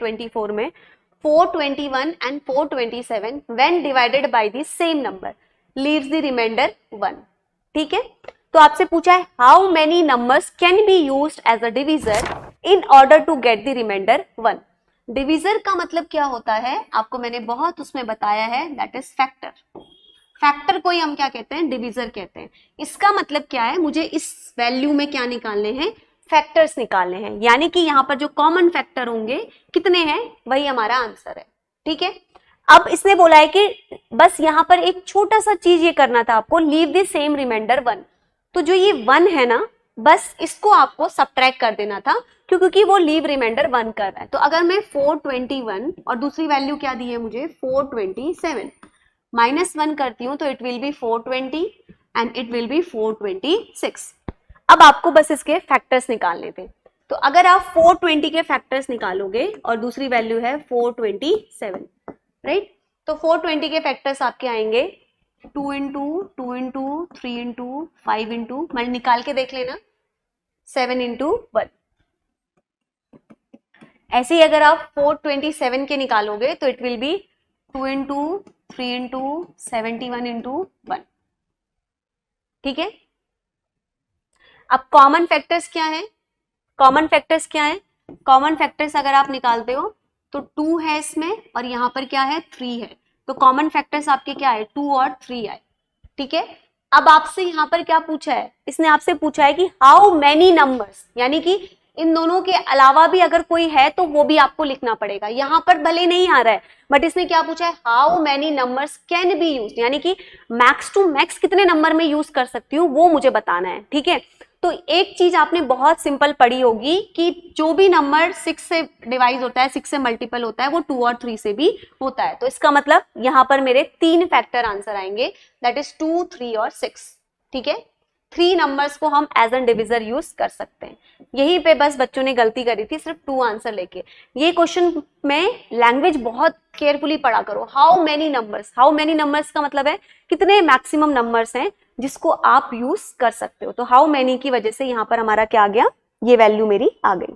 24 में 421 and 427 when divided by the same number leaves the remainder 1. ठीक है, तो आपसे पूछा है how many numbers can be used as a divisor in order to get the remainder 1. Divisor का मतलब क्या होता है, आपको मैंने बहुत उसमें बताया है, दैट इज फैक्टर. फैक्टर को ही हम क्या कहते हैं, डिविजर कहते हैं. इसका मतलब क्या है, मुझे इस वैल्यू में क्या निकालने हैं, फैक्टर्स निकालने हैं. यानी कि यहाँ पर जो कॉमन फैक्टर होंगे कितने हैं, वही हमारा आंसर है. ठीक है, अब इसने बोला है कि बस यहाँ पर एक छोटा सा चीज ये करना था आपको, लीव द सेम रिमाइंडर 1. तो जो ये 1 है ना, बस इसको आपको सब्ट्रैक्ट कर देना था, क्योंकि वो लीव रिमाइंडर 1 कर रहा है. तो अगर मैं 421 और दूसरी वैल्यू क्या दी है मुझे 427 -1 करती हूँ तो it will be 420 and it will be 426. अब आपको बस इसके फैक्टर्स निकालने थे. तो अगर आप 420 के फैक्टर्स निकालोगे और दूसरी वैल्यू है 427, राइट, तो 420 के फैक्टर्स आपके आएंगे 2 इंटू 2 इंटू 3 इंटू 5 इंटू, मैं निकाल के देख लेना, 7 इंटू 1. ऐसे ही अगर आप 427 के निकालोगे तो it will be 2 into 3 into 71 into 1. ठीक है, अब कॉमन फैक्टर्स क्या है, कॉमन फैक्टर्स क्या है, कॉमन फैक्टर्स अगर आप निकालते हो तो 2 है इसमें और यहां पर क्या है 3 है, तो कॉमन फैक्टर्स आपके क्या है 2 और 3 आए. ठीक है, अब आपसे यहां पर क्या पूछा है, इसने आपसे पूछा है कि हाउ मेनी नंबर्स, यानी कि इन दोनों के अलावा भी अगर कोई है तो वो भी आपको लिखना पड़ेगा. यहां पर भले नहीं आ रहा है बट इसने क्या पूछा है, how many numbers can be used, यानी कि मैक्स टू मैक्स कितने नंबर में यूज कर सकती हूँ वो मुझे बताना है. ठीक है, तो एक चीज आपने बहुत सिंपल पढ़ी होगी कि जो भी नंबर 6 से डिवाइड होता है, 6 से मल्टीपल होता है, वो 2 और 3 से भी होता है. तो इसका मतलब यहाँ पर मेरे 3 फैक्टर आंसर आएंगे, दैट इज 2, 3 और 6. ठीक है, 3 नंबर्स को हम एज एन डिविजर यूज कर सकते हैं. यहीं पे बस बच्चों ने गलती करी थी, सिर्फ 2 आंसर लेके. ये क्वेश्चन में लैंग्वेज बहुत केयरफुली पढ़ा करो. How many numbers, how many numbers का मतलब है कितने मैक्सिमम नंबर्स हैं जिसको आप यूज कर सकते हो. तो हाउ मेनी की वजह से यहाँ पर हमारा क्या आ गया, ये वैल्यू मेरी आ गई.